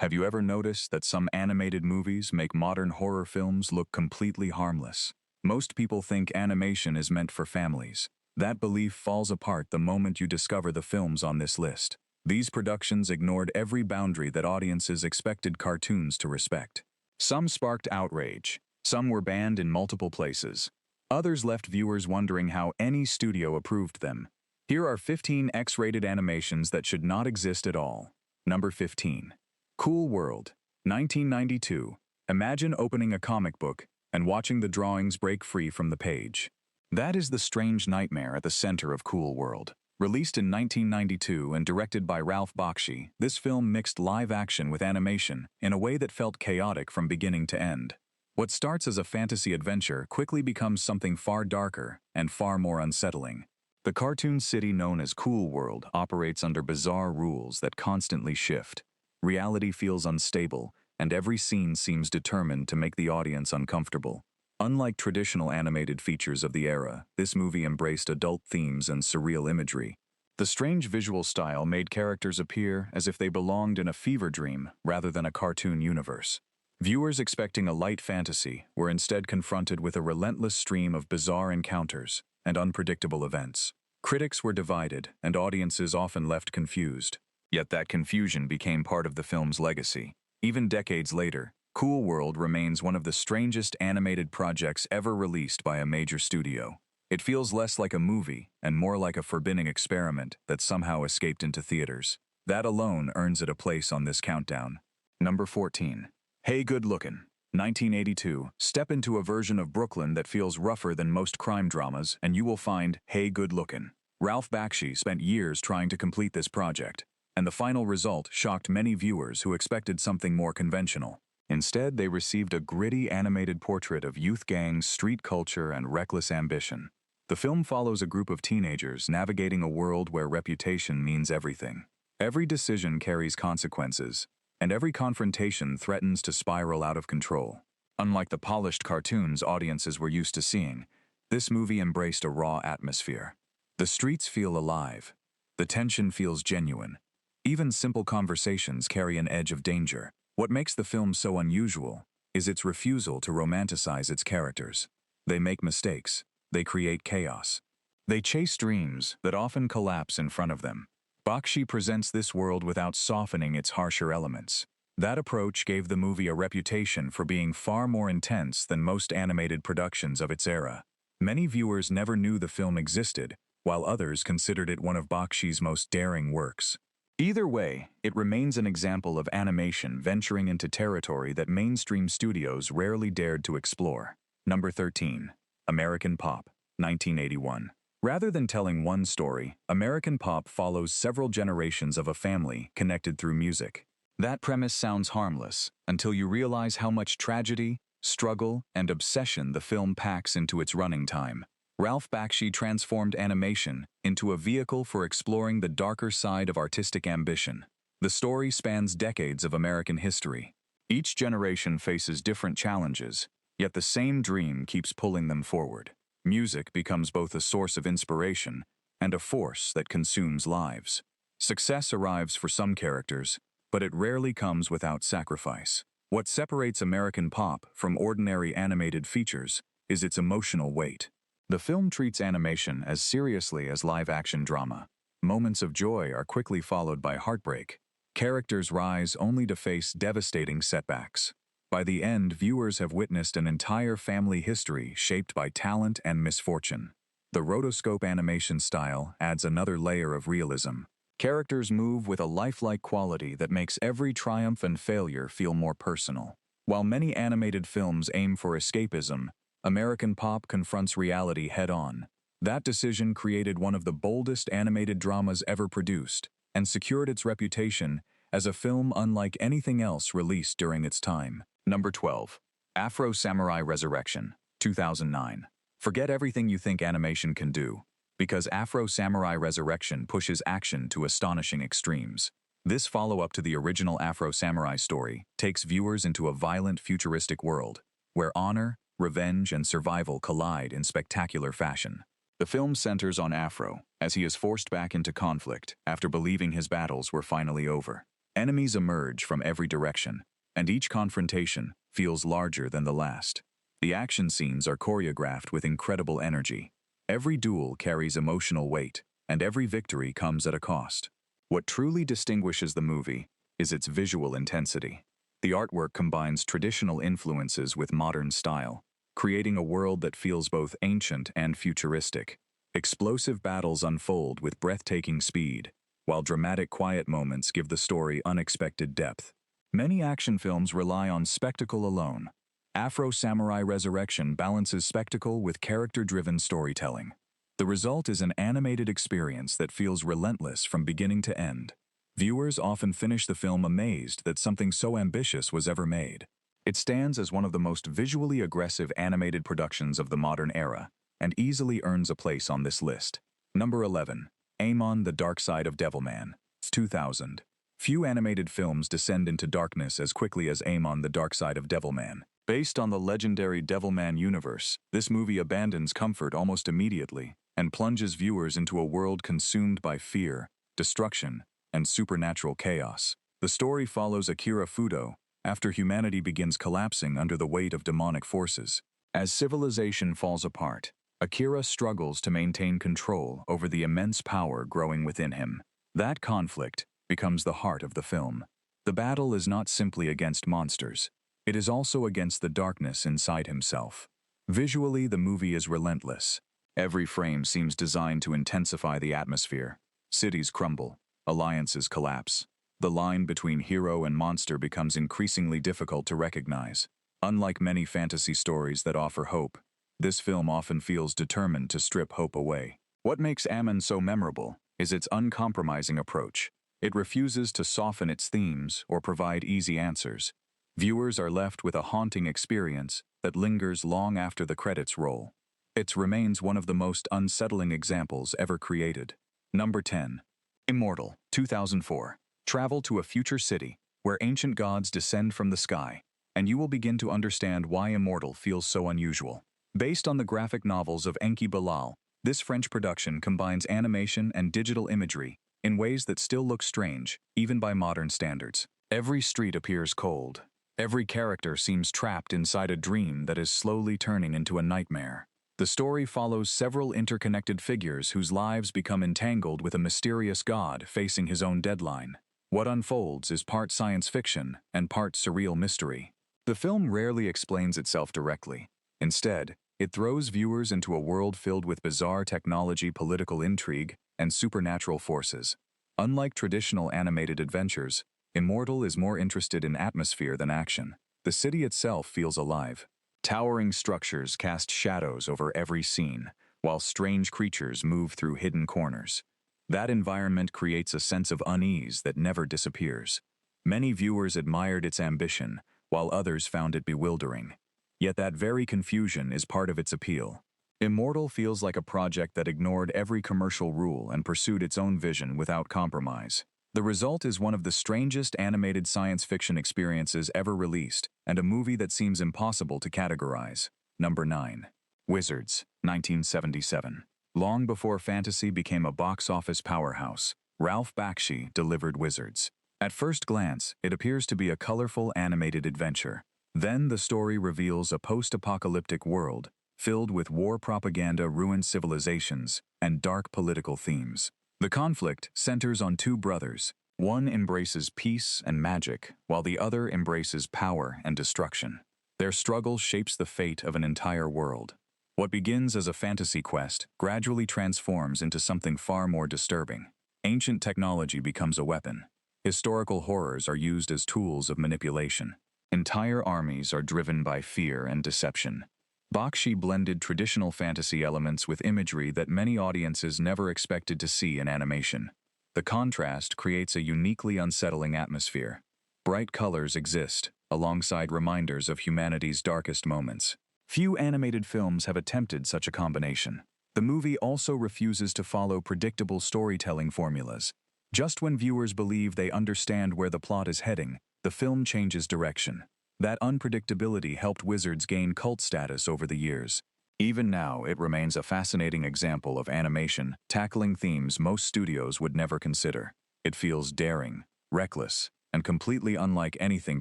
Have you ever noticed that some animated movies make modern horror films look completely harmless? Most people think animation is meant for families. That belief falls apart the moment you discover the films on this list. These productions ignored every boundary that audiences expected cartoons to respect. Some sparked outrage. Some were banned in multiple places. Others left viewers wondering how any studio approved them. Here are 15 X-rated animations that should not exist at all. Number 15. Cool World, 1992. Imagine opening a comic book and watching the drawings break free from the page. That is the strange nightmare at the center of Cool World. Released in 1992 and directed by Ralph Bakshi, this film mixed live action with animation in a way that felt chaotic from beginning to end. What starts as a fantasy adventure quickly becomes something far darker and far more unsettling. The cartoon city known as Cool World operates under bizarre rules that constantly shift. Reality feels unstable, and every scene seems determined to make the audience uncomfortable. Unlike traditional animated features of the era, this movie embraced adult themes and surreal imagery. The strange visual style made characters appear as if they belonged in a fever dream rather than a cartoon universe. Viewers expecting a light fantasy were instead confronted with a relentless stream of bizarre encounters and unpredictable events. Critics were divided, and audiences often left confused. Yet that confusion became part of the film's legacy. Even decades later, Cool World remains one of the strangest animated projects ever released by a major studio. It feels less like a movie and more like a forbidden experiment that somehow escaped into theaters. That alone earns it a place on this countdown. Number 14. Hey Good Lookin', 1982. Step into a version of Brooklyn that feels rougher than most crime dramas, and you will find Hey Good Lookin'. Ralph Bakshi spent years trying to complete this project, and the final result shocked many viewers who expected something more conventional. Instead, they received a gritty animated portrait of youth gangs, street culture, and reckless ambition. The film follows a group of teenagers navigating a world where reputation means everything. Every decision carries consequences, and every confrontation threatens to spiral out of control. Unlike the polished cartoons audiences were used to seeing, this movie embraced a raw atmosphere. The streets feel alive. The tension feels genuine. Even simple conversations carry an edge of danger. What makes the film so unusual is its refusal to romanticize its characters. They make mistakes. They create chaos. They chase dreams that often collapse in front of them. Bakshi presents this world without softening its harsher elements. That approach gave the movie a reputation for being far more intense than most animated productions of its era. Many viewers never knew the film existed, while others considered it one of Bakshi's most daring works. Either way, it remains an example of animation venturing into territory that mainstream studios rarely dared to explore. Number 13. American Pop, 1981. Rather than telling one story, American Pop follows several generations of a family connected through music. That premise sounds harmless until you realize how much tragedy, struggle, and obsession the film packs into its running time. Ralph Bakshi transformed animation into a vehicle for exploring the darker side of artistic ambition. The story spans decades of American history. Each generation faces different challenges, yet the same dream keeps pulling them forward. Music becomes both a source of inspiration and a force that consumes lives. Success arrives for some characters, but it rarely comes without sacrifice. What separates American Pop from ordinary animated features is its emotional weight. The film treats animation as seriously as live-action drama. Moments of joy are quickly followed by heartbreak. Characters rise only to face devastating setbacks. By the end, viewers have witnessed an entire family history shaped by talent and misfortune. The rotoscope animation style adds another layer of realism. Characters move with a lifelike quality that makes every triumph and failure feel more personal. While many animated films aim for escapism, American Pop confronts reality head-on. That decision created one of the boldest animated dramas ever produced and secured its reputation as a film unlike anything else released during its time. Number 12. Afro Samurai Resurrection, 2009. Forget everything you think animation can do, because Afro Samurai Resurrection pushes action to astonishing extremes. This follow-up to the original Afro Samurai story takes viewers into a violent, futuristic world, where honor, revenge, and survival collide in spectacular fashion. The film centers on Afro, as he is forced back into conflict after believing his battles were finally over. Enemies emerge from every direction, and each confrontation feels larger than the last. The action scenes are choreographed with incredible energy. Every duel carries emotional weight, and every victory comes at a cost. What truly distinguishes the movie is its visual intensity. The artwork combines traditional influences with modern style, creating a world that feels both ancient and futuristic. Explosive battles unfold with breathtaking speed, while dramatic quiet moments give the story unexpected depth. Many action films rely on spectacle alone. Afro Samurai Resurrection balances spectacle with character-driven storytelling. The result is an animated experience that feels relentless from beginning to end. Viewers often finish the film amazed that something so ambitious was ever made. It stands as one of the most visually aggressive animated productions of the modern era, and easily earns a place on this list. Number 11. Amon: The Dark Side of Devilman, 2000. Few animated films descend into darkness as quickly as Amon: The Dark Side of Devilman. Based on the legendary Devilman universe, this movie abandons comfort almost immediately and plunges viewers into a world consumed by fear, destruction, and supernatural chaos. The story follows Akira Fudo after humanity begins collapsing under the weight of demonic forces. As civilization falls apart, Akira struggles to maintain control over the immense power growing within him. That conflict becomes the heart of the film. The battle is not simply against monsters. It is also against the darkness inside himself. Visually, the movie is relentless. Every frame seems designed to intensify the atmosphere. Cities crumble, alliances collapse. The line between hero and monster becomes increasingly difficult to recognize. Unlike many fantasy stories that offer hope, this film often feels determined to strip hope away. What makes Amon so memorable is its uncompromising approach. It refuses to soften its themes or provide easy answers. Viewers are left with a haunting experience that lingers long after the credits roll. It remains one of the most unsettling examples ever created. Number 10. Immortal, 2004. Travel to a future city where ancient gods descend from the sky, and you will begin to understand why Immortal feels so unusual. Based on the graphic novels of Enki Bilal, this French production combines animation and digital imagery in ways that still look strange, even by modern standards. Every street appears cold. Every character seems trapped inside a dream that is slowly turning into a nightmare. The story follows several interconnected figures whose lives become entangled with a mysterious god facing his own deadline. What unfolds is part science fiction and part surreal mystery. The film rarely explains itself directly. Instead, it throws viewers into a world filled with bizarre technology, political intrigue, and supernatural forces. Unlike traditional animated adventures, Immortal is more interested in atmosphere than action. The city itself feels alive. Towering structures cast shadows over every scene, while strange creatures move through hidden corners. That environment creates a sense of unease that never disappears. Many viewers admired its ambition, while others found it bewildering. Yet that very confusion is part of its appeal. Immortal feels like a project that ignored every commercial rule and pursued its own vision without compromise. The result is one of the strangest animated science fiction experiences ever released, and a movie that seems impossible to categorize. Number 9. Wizards, 1977. Long before fantasy became a box office powerhouse, Ralph Bakshi delivered Wizards. At first glance, it appears to be a colorful animated adventure. Then the story reveals a post-apocalyptic world filled with war propaganda, ruined civilizations, and dark political themes. The conflict centers on two brothers. One embraces peace and magic, while the other embraces power and destruction. Their struggle shapes the fate of an entire world. What begins as a fantasy quest gradually transforms into something far more disturbing. Ancient technology becomes a weapon. Historical horrors are used as tools of manipulation. Entire armies are driven by fear and deception. Bakshi blended traditional fantasy elements with imagery that many audiences never expected to see in animation. The contrast creates a uniquely unsettling atmosphere. Bright colors exist, alongside reminders of humanity's darkest moments. Few animated films have attempted such a combination. The movie also refuses to follow predictable storytelling formulas. Just when viewers believe they understand where the plot is heading, the film changes direction. That unpredictability helped Wizards gain cult status over the years. Even now, it remains a fascinating example of animation tackling themes most studios would never consider. It feels daring, reckless, and completely unlike anything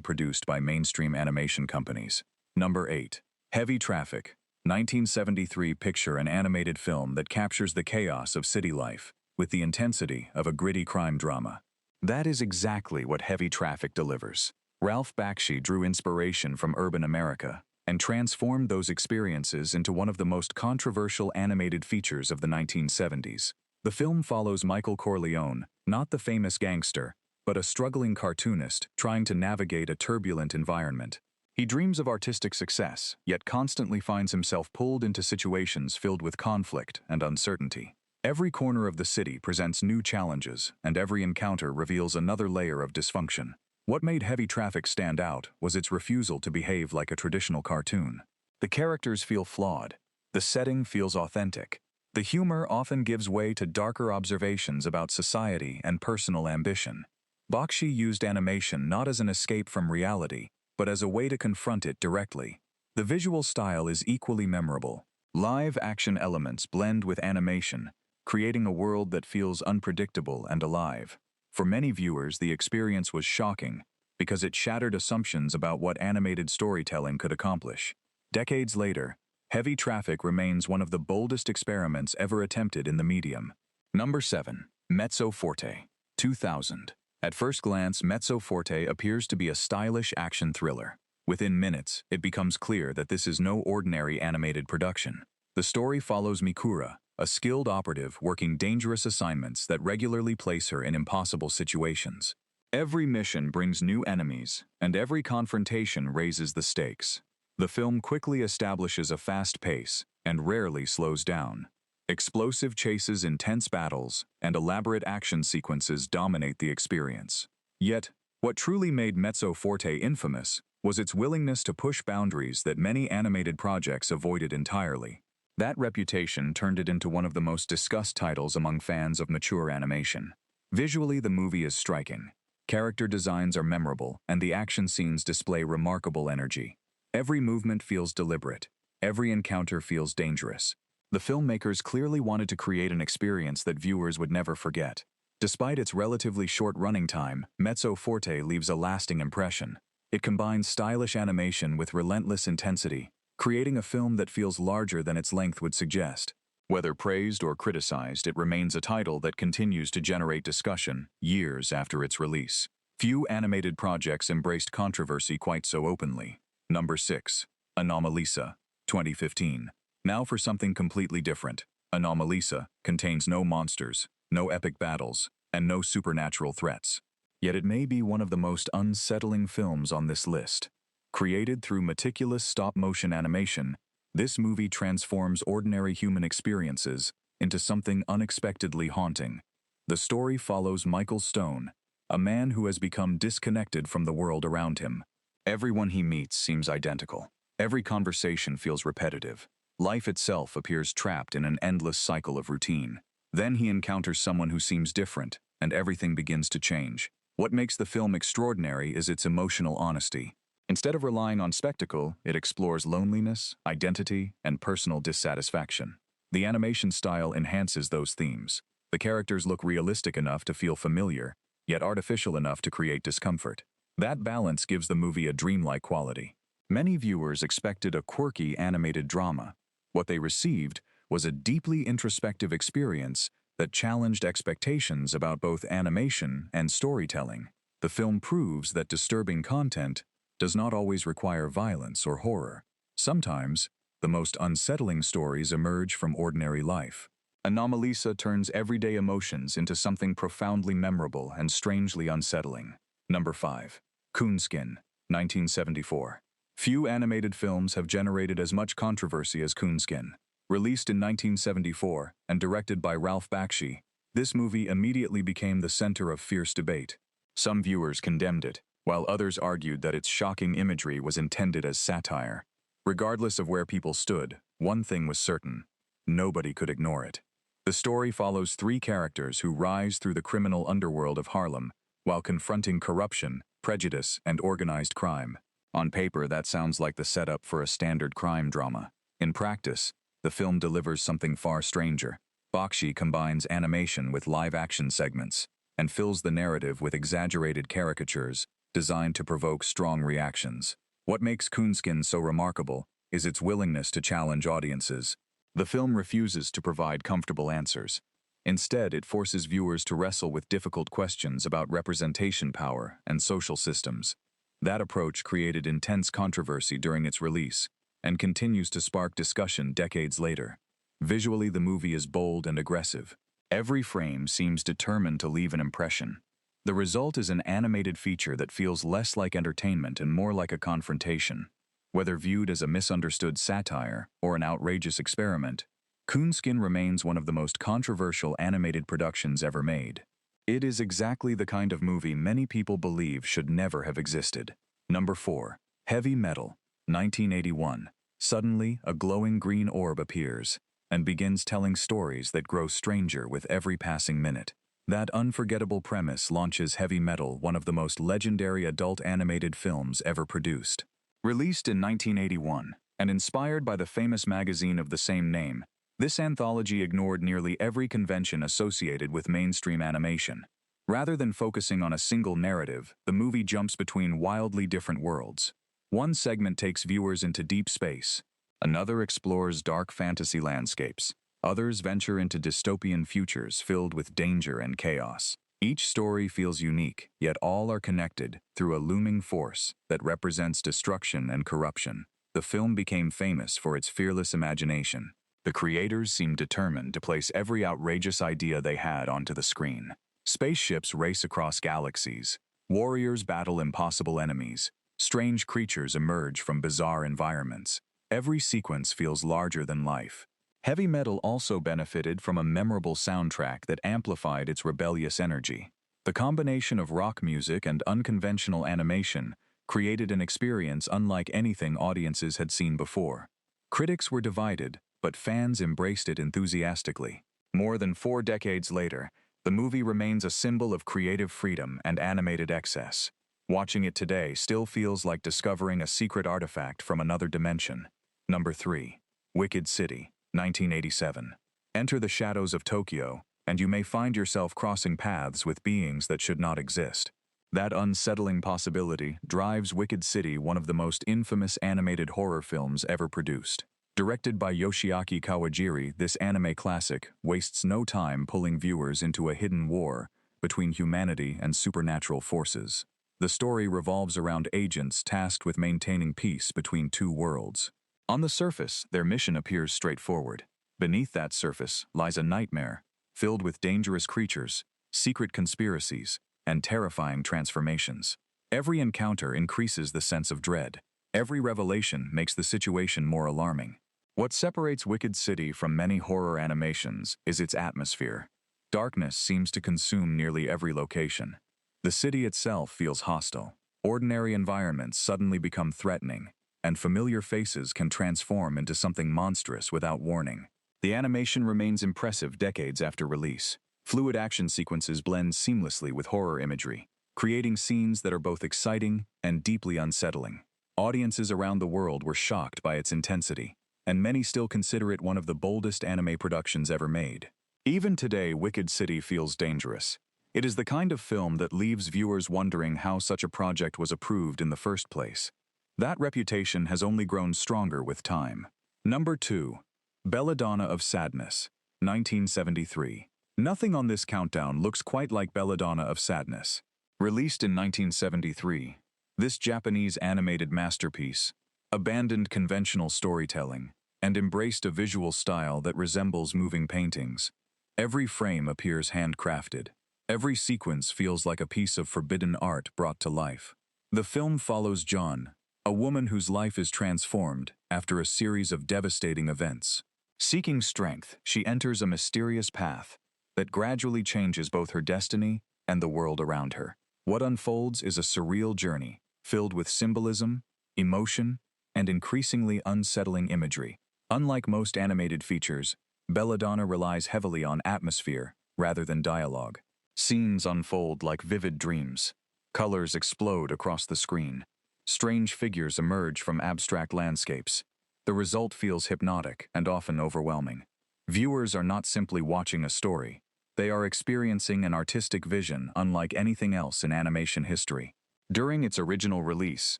produced by mainstream animation companies. Number 8. Heavy Traffic. 1973 picture an animated film that captures the chaos of city life with the intensity of a gritty crime drama. That is exactly what Heavy Traffic delivers. Ralph Bakshi drew inspiration from urban America and transformed those experiences into one of the most controversial animated features of the 1970s. The film follows Michael Corleone, not the famous gangster, but a struggling cartoonist trying to navigate a turbulent environment. He dreams of artistic success, yet constantly finds himself pulled into situations filled with conflict and uncertainty. Every corner of the city presents new challenges, and every encounter reveals another layer of dysfunction. What made Heavy Traffic stand out was its refusal to behave like a traditional cartoon. The characters feel flawed. The setting feels authentic. The humor often gives way to darker observations about society and personal ambition. Bakshi used animation not as an escape from reality, but as a way to confront it directly. The visual style is equally memorable. Live action elements blend with animation, creating a world that feels unpredictable and alive. For many viewers, the experience was shocking because it shattered assumptions about what animated storytelling could accomplish. Decades later, Heavy Traffic remains one of the boldest experiments ever attempted in the medium. Number 7. Mezzo Forte. 2000. At first glance, Mezzo Forte appears to be a stylish action thriller. Within minutes, it becomes clear that this is no ordinary animated production. The story follows Mikura, a skilled operative working dangerous assignments that regularly place her in impossible situations. Every mission brings new enemies, and every confrontation raises the stakes. The film quickly establishes a fast pace and rarely slows down. Explosive chases, intense battles, and elaborate action sequences dominate the experience. Yet, what truly made Mezzo Forte infamous was its willingness to push boundaries that many animated projects avoided entirely. That reputation turned it into one of the most discussed titles among fans of mature animation. Visually, the movie is striking. Character designs are memorable, and the action scenes display remarkable energy. Every movement feels deliberate. Every encounter feels dangerous. The filmmakers clearly wanted to create an experience that viewers would never forget. Despite its relatively short running time, Mezzo Forte leaves a lasting impression. It combines stylish animation with relentless intensity, creating a film that feels larger than its length would suggest. Whether praised or criticized, it remains a title that continues to generate discussion years after its release. Few animated projects embraced controversy quite so openly. Number 6. Anomalisa. 2015. Now for something completely different. Anomalisa contains no monsters, no epic battles, and no supernatural threats. Yet it may be one of the most unsettling films on this list. Created through meticulous stop-motion animation, this movie transforms ordinary human experiences into something unexpectedly haunting. The story follows Michael Stone, a man who has become disconnected from the world around him. Everyone he meets seems identical. Every conversation feels repetitive. Life itself appears trapped in an endless cycle of routine. Then he encounters someone who seems different, and everything begins to change. What makes the film extraordinary is its emotional honesty. Instead of relying on spectacle, it explores loneliness, identity, and personal dissatisfaction. The animation style enhances those themes. The characters look realistic enough to feel familiar, yet artificial enough to create discomfort. That balance gives the movie a dreamlike quality. Many viewers expected a quirky animated drama. What they received was a deeply introspective experience that challenged expectations about both animation and storytelling. The film proves that disturbing content does not always require violence or horror. Sometimes, the most unsettling stories emerge from ordinary life. Anomalisa turns everyday emotions into something profoundly memorable and strangely unsettling. Number 5. Coonskin. 1974. Few animated films have generated as much controversy as Coonskin. Released in 1974 and directed by Ralph Bakshi, this movie immediately became the center of fierce debate. Some viewers condemned it, while others argued that its shocking imagery was intended as satire. Regardless of where people stood, one thing was certain: nobody could ignore it. The story follows three characters who rise through the criminal underworld of Harlem while confronting corruption, prejudice, and organized crime. On paper, that sounds like the setup for a standard crime drama. In practice, the film delivers something far stranger. Bakshi combines animation with live-action segments, and fills the narrative with exaggerated caricatures designed to provoke strong reactions. What makes Coonskin so remarkable is its willingness to challenge audiences. The film refuses to provide comfortable answers. Instead, it forces viewers to wrestle with difficult questions about representation power and social systems. That approach created intense controversy during its release and continues to spark discussion decades later. Visually, the movie is bold and aggressive. Every frame seems determined to leave an impression. The result is an animated feature that feels less like entertainment and more like a confrontation. Whether viewed as a misunderstood satire or an outrageous experiment, Coonskin remains one of the most controversial animated productions ever made. It is exactly the kind of movie many people believe should never have existed. Number 4. Heavy Metal, 1981. Suddenly, a glowing green orb appears and begins telling stories that grow stranger with every passing minute. That unforgettable premise launches Heavy Metal, one of the most legendary adult animated films ever produced. Released in 1981 and inspired by the famous magazine of the same name, this anthology ignored nearly every convention associated with mainstream animation. Rather than focusing on a single narrative, the movie jumps between wildly different worlds. One segment takes viewers into deep space. Another explores dark fantasy landscapes. Others venture into dystopian futures filled with danger and chaos. Each story feels unique, yet all are connected through a looming force that represents destruction and corruption. The film became famous for its fearless imagination. The creators seemed determined to place every outrageous idea they had onto the screen. Spaceships race across galaxies. Warriors battle impossible enemies. Strange creatures emerge from bizarre environments. Every sequence feels larger than life. Heavy Metal also benefited from a memorable soundtrack that amplified its rebellious energy. The combination of rock music and unconventional animation created an experience unlike anything audiences had seen before. Critics were divided, but fans embraced it enthusiastically. More than 4 decades later, the movie remains a symbol of creative freedom and animated excess. Watching it today still feels like discovering a secret artifact from another dimension. Number 3. Wicked City, 1987. Enter the shadows of Tokyo, and you may find yourself crossing paths with beings that should not exist. That unsettling possibility drives Wicked City, one of the most infamous animated horror films ever produced. Directed by Yoshiaki Kawajiri, this anime classic wastes no time pulling viewers into a hidden war between humanity and supernatural forces. The story revolves around agents tasked with maintaining peace between two worlds. On the surface, their mission appears straightforward. Beneath that surface lies a nightmare, filled with dangerous creatures, secret conspiracies, and terrifying transformations. Every encounter increases the sense of dread. Every revelation makes the situation more alarming. What separates Wicked City from many horror animations is its atmosphere. Darkness seems to consume nearly every location. The city itself feels hostile. Ordinary environments suddenly become threatening, and familiar faces can transform into something monstrous without warning. The animation remains impressive decades after release. Fluid action sequences blend seamlessly with horror imagery, creating scenes that are both exciting and deeply unsettling. Audiences around the world were shocked by its intensity, and many still consider it one of the boldest anime productions ever made. Even today, Wicked City feels dangerous. It is the kind of film that leaves viewers wondering how such a project was approved in the first place. That reputation has only grown stronger with time. Number 2. Belladonna of Sadness, 1973. Nothing on this countdown looks quite like Belladonna of Sadness. Released in 1973, this Japanese animated masterpiece abandoned conventional storytelling and embraced a visual style that resembles moving paintings. Every frame appears handcrafted. Every sequence feels like a piece of forbidden art brought to life. The film follows John, a woman whose life is transformed after a series of devastating events. Seeking strength, she enters a mysterious path that gradually changes both her destiny and the world around her. What unfolds is a surreal journey, filled with symbolism, emotion, and increasingly unsettling imagery. Unlike most animated features, Belladonna relies heavily on atmosphere rather than dialogue. Scenes unfold like vivid dreams. Colors explode across the screen. Strange figures emerge from abstract landscapes. The result feels hypnotic and often overwhelming. Viewers are not simply watching a story. They are experiencing an artistic vision unlike anything else in animation history. During its original release,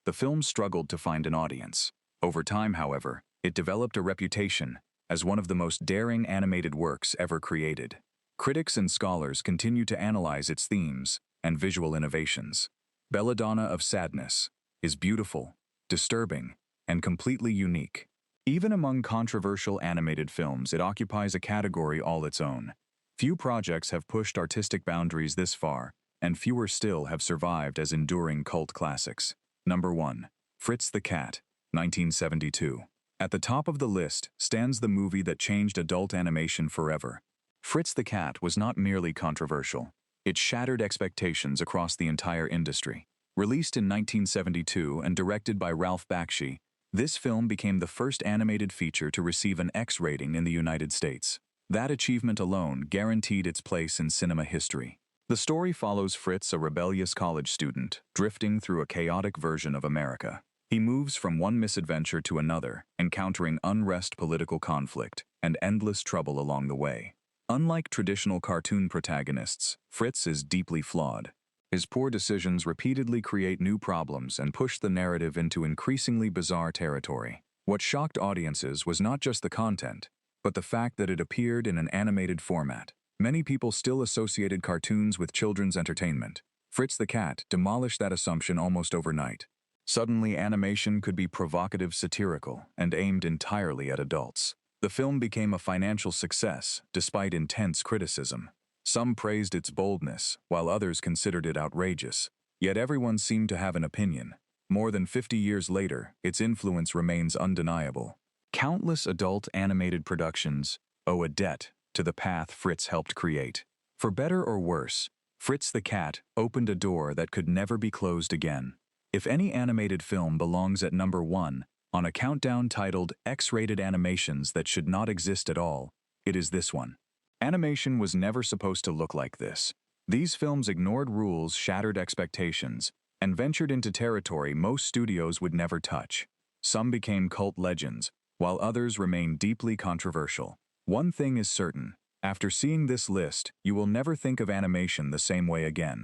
the film struggled to find an audience. Over time, however, it developed a reputation as one of the most daring animated works ever created. Critics and scholars continue to analyze its themes and visual innovations. Belladonna of Sadness is beautiful, disturbing, and completely unique. Even among controversial animated films, it occupies a category all its own. Few projects have pushed artistic boundaries this far, and fewer still have survived as enduring cult classics. Number 1. Fritz the Cat, 1972. At the top of the list stands the movie that changed adult animation forever. Fritz the Cat was not merely controversial. It shattered expectations across the entire industry. Released in 1972 and directed by Ralph Bakshi, this film became the first animated feature to receive an X rating in the United States. That achievement alone guaranteed its place in cinema history. The story follows Fritz, a rebellious college student, drifting through a chaotic version of America. He moves from one misadventure to another, encountering unrest, political conflict, and endless trouble along the way. Unlike traditional cartoon protagonists, Fritz is deeply flawed. His poor decisions repeatedly create new problems and push the narrative into increasingly bizarre territory. What shocked audiences was not just the content, but the fact that it appeared in an animated format. Many people still associated cartoons with children's entertainment. Fritz the Cat demolished that assumption almost overnight. Suddenly, animation could be provocative, satirical, and aimed entirely at adults. The film became a financial success, despite intense criticism. Some praised its boldness, while others considered it outrageous. Yet everyone seemed to have an opinion. More than 50 years later, its influence remains undeniable. Countless adult animated productions owe a debt to the path Fritz helped create. For better or worse, Fritz the Cat opened a door that could never be closed again. If any animated film belongs at number 1 on a countdown titled X-rated animations that should not exist at all, it is this one. Animation was never supposed to look like this. These films ignored rules, shattered expectations, and ventured into territory most studios would never touch. Some became cult legends, while others remained deeply controversial. One thing is certain: after seeing this list, you will never think of animation the same way again.